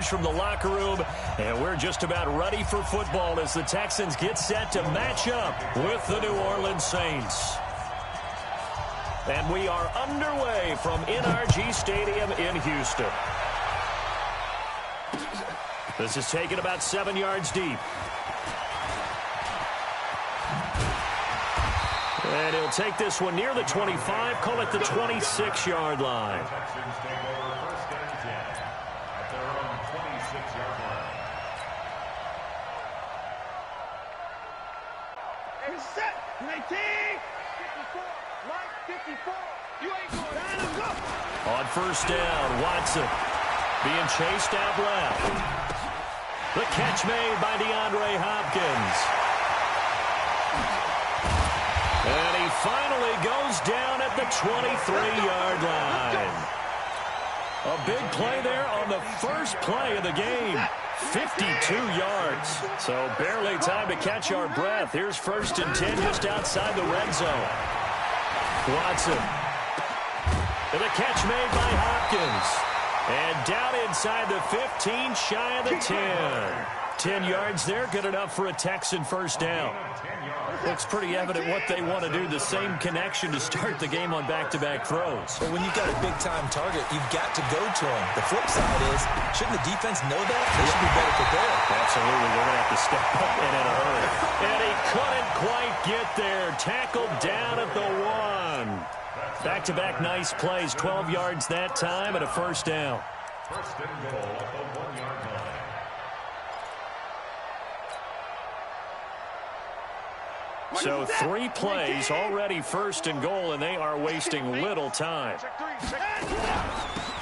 emerge from the locker room, and we're just about ready for football as the Texans get set to match up with the New Orleans Saints. And we are underway from NRG Stadium in Houston. This is taken about 7 yards deep. And he'll take this one near the 25, call it the 26-yard line. Texans take over first and 10 at their own 26-yard line. And set. 19. 54. Mike, 54. You ain't going down and go. On first down, Watson being chased out left. The catch made by DeAndre Hopkins. And he finally goes down at the 23-yard line. A big play there on the first play of the game. 52 yards. So barely time to catch our breath. Here's first and 10 just outside the red zone. Watson. And the catch made by Hopkins. And down inside the 15, shy of the 10. 10 yards there, good enough for a Texan first down. Looks pretty evident what they want to do. The same connection to start the game on back-to-back throws. Well, when you've got a big-time target, you've got to go to him. The flip side is, shouldn't the defense know that? They should be better prepared. Absolutely. They're going to have to step up and in a hurry. And he couldn't quite get there. Tackled down at the 1. Back-to-back nice plays. 12 yards that time and a first down. First and goal at the 1-yard line. So 3 plays, already first and goal, and they are wasting little time.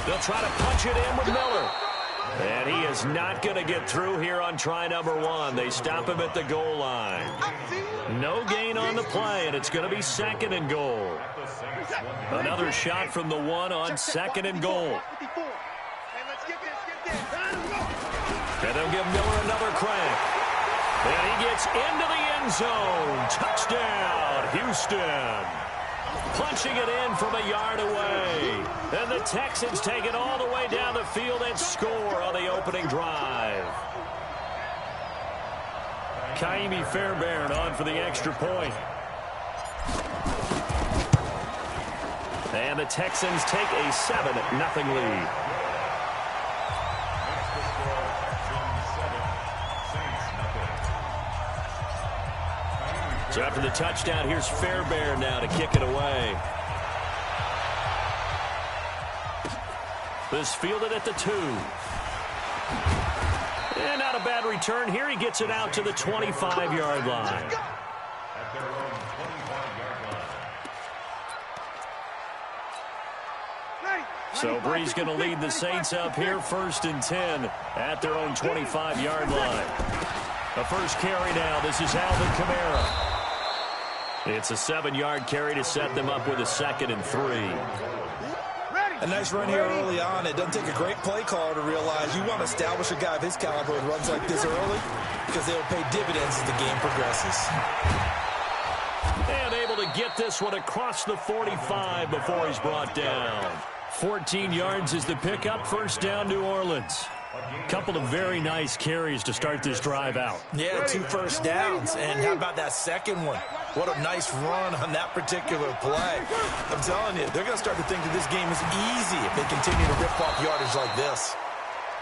They'll try to punch it in with Miller. And he is not going to get through here on try number 1. They stop him at the goal line. No gain on the play, and it's going to be second and goal. Another shot from the 1 on second and goal. And they'll give Miller another crack. And he gets into the end zone. Touchdown, Houston. Punching it in from a yard away. And the Texans take it all the way down the field and score on the opening drive. Kaimi Fairbairn on for the extra point. And the Texans take a 7-0 lead. So after the touchdown, here's Fairbairn now to kick it away. This fielded at the 2. And not a bad return here. He gets it out to the 25-yard line. At their own 25-yard line. So Bree's going to lead the Saints up here, first and 10 at their own 25-yard line. The first carry now. This is Alvin Kamara. It's a 7-yard carry to set them up with a second and 3. A nice run here early on. It doesn't take a great play caller to realize you want to establish a guy of his caliber who runs like this early because they will pay dividends as the game progresses. And able to get this one across the 45 before he's brought down. 14 yards is the pickup. First down, New Orleans. Couple of very nice carries to start this drive out. Yeah, 2 first downs. And how about that second one? What a nice run on that particular play. I'm telling you, they're going to start to think that this game is easy if they continue to rip off yardage like this.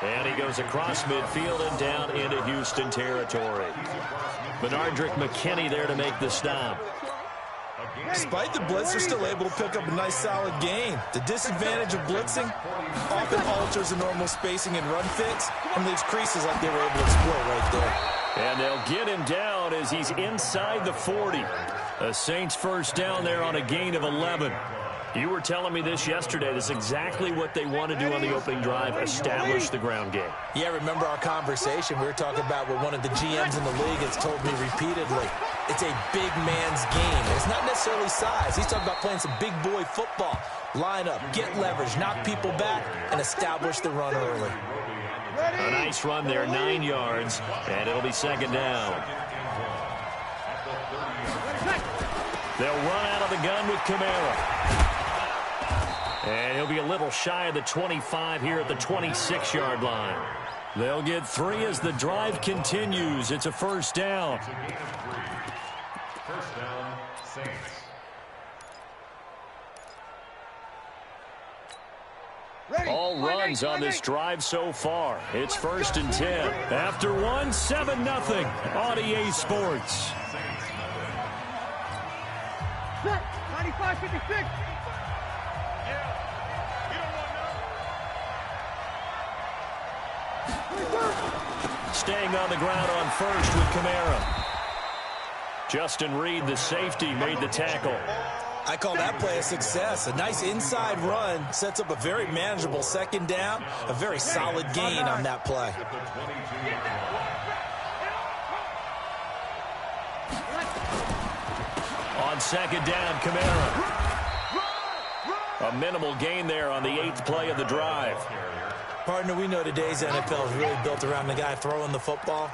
And he goes across midfield and down into Houston territory. Benardrick McKinney there to make the stop. Despite the blitz, they're still able to pick up a nice solid gain. The disadvantage of blitzing often alters the normal spacing and run fits and leaves creases like they were able to exploit right there. And they'll get him down as he's inside the 40. The Saints first down there on a gain of 11. You were telling me this yesterday. This is exactly what they want to do on the opening drive, establish the ground game. Yeah, remember our conversation? We were talking about what one of the GMs in the league has told me repeatedly. It's a big man's game. And it's not necessarily size. He's talking about playing some big boy football. Line up, get leverage, knock people back, and establish the run early. A nice run there, 9 yards, and it'll be second down. They'll run out of the gun with Kamara. And he'll be a little shy of the 25 here at the 26-yard line. They'll get 3 as the drive continues. It's a first down. It's a gain of 3. First down, Saints. All runs on this drive so far. It's first and 10. After 1, 7-0 on EA Sports. 95-56. Staying on the ground on first with Kamara. Justin Reed, the safety, made the tackle. I call that play a success. A nice inside run sets up a very manageable second down. A very solid gain on that play. On second down, Kamara. A minimal gain there on the 8th play of the drive. Partner, we know today's NFL is really built around the guy throwing the football.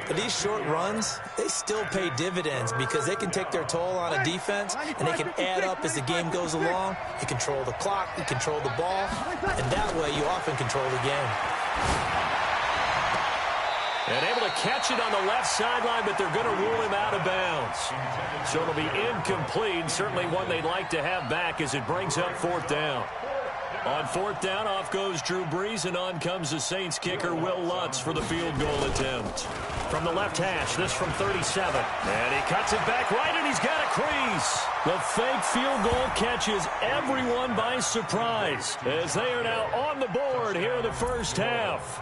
But these short runs, they still pay dividends because they can take their toll on a defense, and they can add up as the game goes along. You control the clock, you control the ball, and that way you often control the game. And able to catch it on the left sideline, but they're going to rule him out of bounds. So it'll be incomplete, certainly one they'd like to have back as it brings up 4th down. On 4th down, off goes Drew Brees, and on comes the Saints kicker, Will Lutz, for the field goal attempt. From the left hash, this from 37. And he cuts it back right, and he's got a crease. The fake field goal catches everyone by surprise as they are now on the board here in the first half.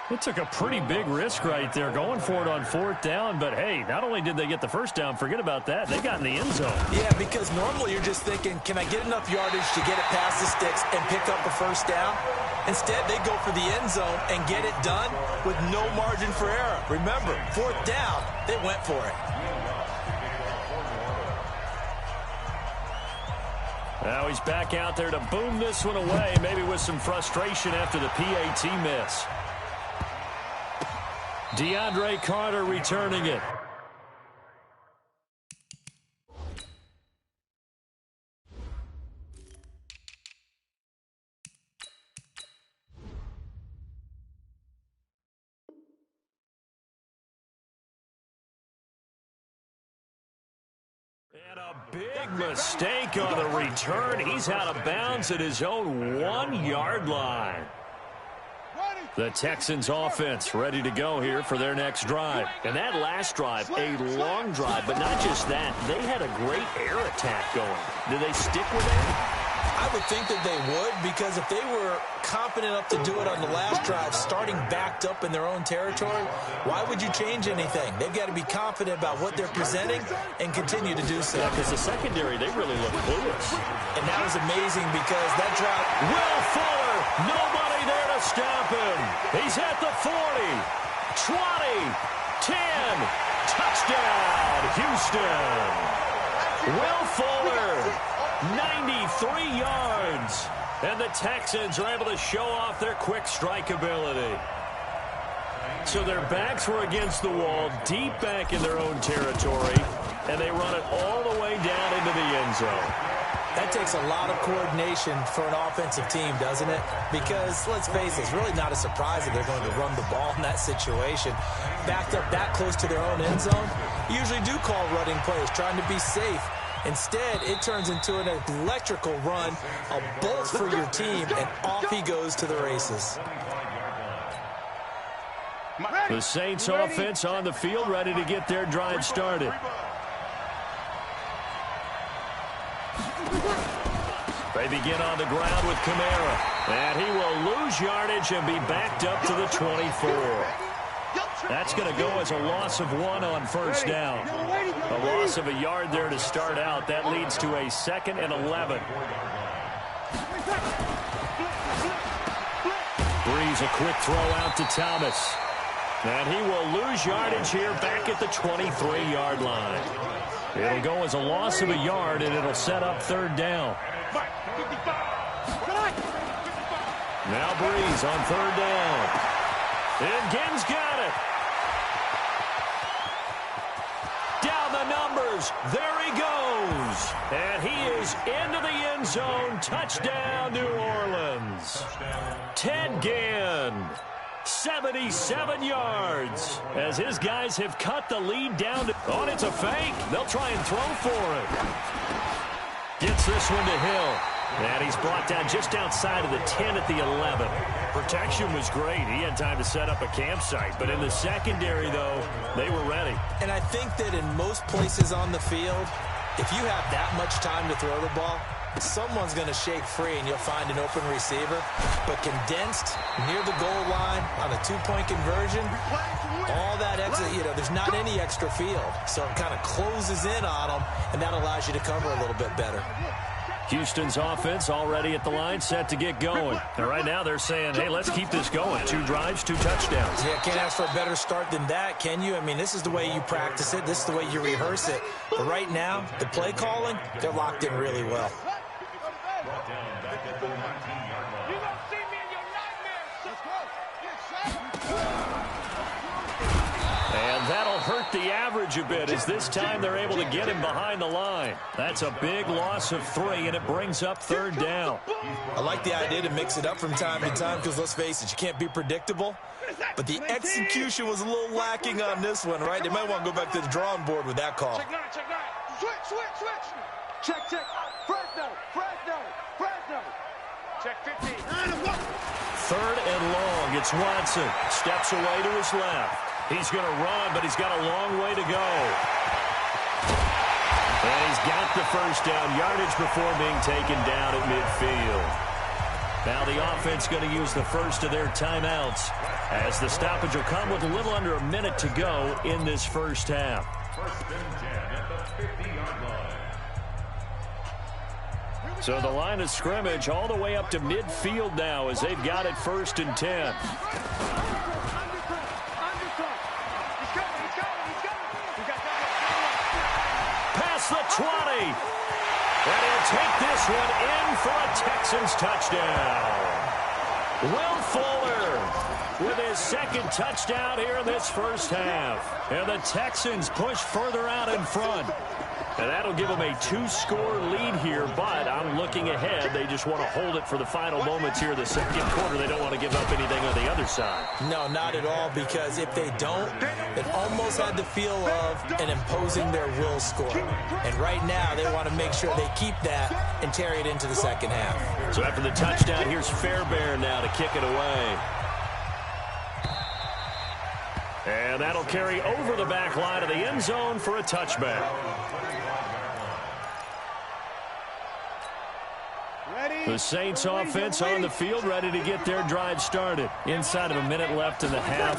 It took a pretty big risk right there going for it on 4th down, but hey, not only did they get the first down, forget about that, they got in the end zone. Yeah, because normally you're just thinking, can I get enough yardage to get it past the sticks and pick up a first down? Instead, they go for the end zone and get it done with no margin for error. Remember, 4th down, they went for it. Now he's back out there to boom this one away, maybe with some frustration after the PAT miss. DeAndre Carter returning it. And a big mistake on the return. He's out of bounds at his own 1-yard line. The Texans offense ready to go here for their next drive. And that last drive, a long drive, but not just that. They had a great air attack going. Did they stick with that? I would think that they would, because if they were confident enough to do it on the last drive, starting backed up in their own territory, why would you change anything? They've got to be confident about what they're presenting and continue to do so. Yeah, because the secondary, they really look clueless. And that was amazing because that drive... Will Fuller, nobody there to stop him. He's at the 40, 20, 10, touchdown, Houston. Will Fuller, 93 yards. And the Texans are able to show off their quick strike ability. So their backs were against the wall, deep back in their own territory, and they run it all the way down into the end zone. That takes a lot of coordination for an offensive team, doesn't it? Because, let's face it, it's really not a surprise that they're going to run the ball in that situation. Backed up that close to their own end zone, usually do call running plays, trying to be safe. Instead, it turns into an electrical run, a bolt for your team, and off he goes to the races. The Saints offense on the field, ready to get their drive started. They begin on the ground with Kamara. And he will lose yardage and be backed up to the 24. That's going to go as a loss of 1 on first down. A loss of a yard there to start out. That leads to a 2nd and 11. Brees, a quick throw out to Thomas. And he will lose yardage here back at the 23-yard line. It'll go as a loss of a yard, and it'll set up 3rd down. Now Brees on 3rd down. And Ginn's got it. Down the numbers. fires. There he goes. And he is into the end zone. Touchdown, New Orleans. Ted Ginn, 77 yards. As his guys have cut the lead down. Oh, it's a fake. They'll try and throw for it. Gets this one to Hill. And he's brought down just outside of the 10 at the 11. Protection was great. He had time to set up a campsite. But in the secondary, though, they were ready. And I think that in most places on the field, if you have that much time to throw the ball, someone's going to shake free and you'll find an open receiver. But condensed near the goal line on a two-point conversion, all that extra, there's not any extra field. So it kind of closes in on them, and that allows you to cover a little bit better. Houston's offense already at the line, set to get going. And right now they're saying, hey, let's keep this going. 2 drives, 2 touchdowns. Yeah, can't ask for a better start than that, can you? I mean, this is the way you practice it. This is the way you rehearse it. But right now, the play calling, they're locked in really well. And that'll hurt the average a bit as this time they're able to get him behind the line. That's a big loss of 3, and it brings up 3rd down. I like the idea to mix it up from time to time because, let's face it, you can't be predictable. But the execution was a little lacking on this one, right? They might want to go back to the drawing board with that call. Check 9, check 9. Switch. Check. Fresno. Check 15. 3rd and long. It's Watson. Steps away to his left. He's going to run, but he's got a long way to go. And he's got the first down yardage before being taken down at midfield. Now the offense going to use the first of their timeouts as the stoppage will come with a little under a minute to go in this first half. 1st and 10 at the 50-yard line. So the line of scrimmage all the way up to midfield now as they've got it 1st and 10. Past the 20. And he'll take this one in for a Texans touchdown. Will Fuller with his 2nd touchdown here in this first half. And the Texans push further out in front. And that'll give them a 2-score lead here, but I'm looking ahead. They just want to hold it for the final moments here in the 2nd quarter. They don't want to give up anything on the other side. No, not at all, because if they don't, it almost had the feel of an imposing their will score. And right now, they want to make sure they keep that and carry it into the 2nd half. So after the touchdown, here's Fairbairn now to kick it away. And that'll carry over the back line of the end zone for a touchback. The Saints offense on the field ready to get their drive started. Inside of a minute left in the half.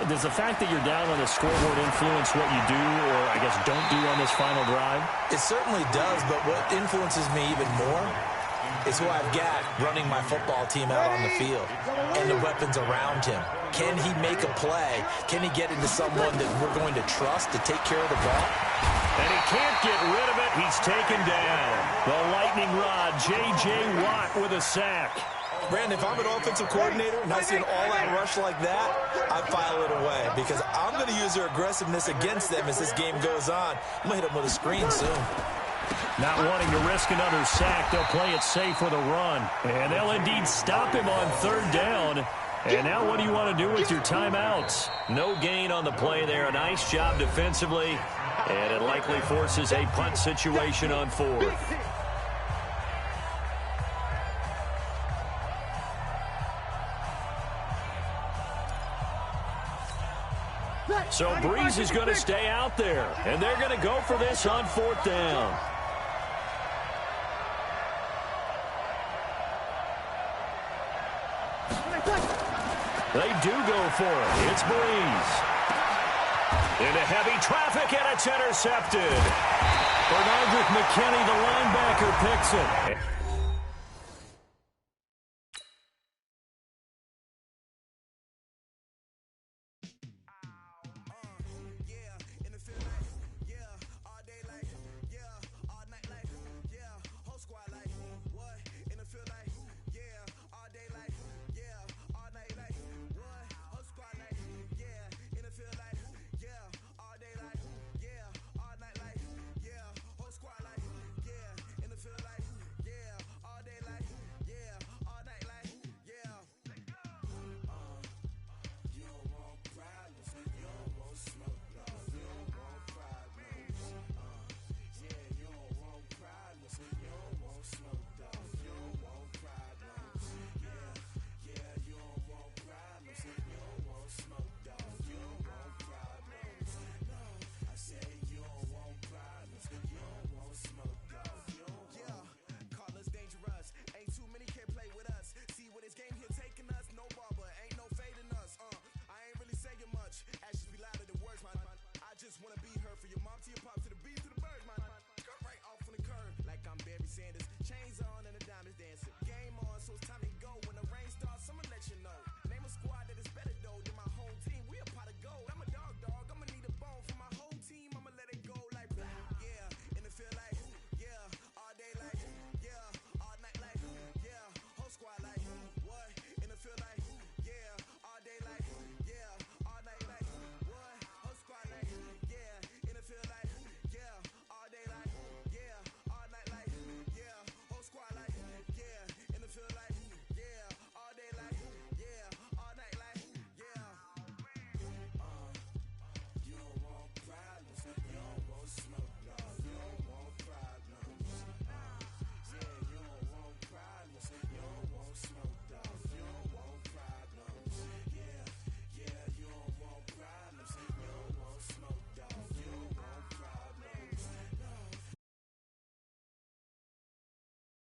Does the fact that you're down on the scoreboard influence what you do or, I guess, don't do on this final drive? It certainly does, but what influences me even more is who I've got running my football team out on the field and the weapons around him. Can he make a play? Can he get into someone that we're going to trust to take care of the ball? And he can't get rid of it. He's taken down. The lightning rod, J.J. Watt with a sack. Brandon, if I'm an offensive coordinator and I see an all-out rush like that, I file it away because I'm going to use their aggressiveness against them as this game goes on. I'm going to hit them with a screen soon. Not wanting to risk another sack, they'll play it safe with a run. And they'll indeed stop him on 3rd down. And now what do you want to do with your timeouts? No gain on the play there. A nice job defensively. And it likely forces a punt situation on 4th. So Breeze is going to stay out there. And they're going to go for this on 4th down. They do go for it. It's Breeze. Into heavy traffic, and it's intercepted. Bernardrick McKinney, the linebacker, picks it.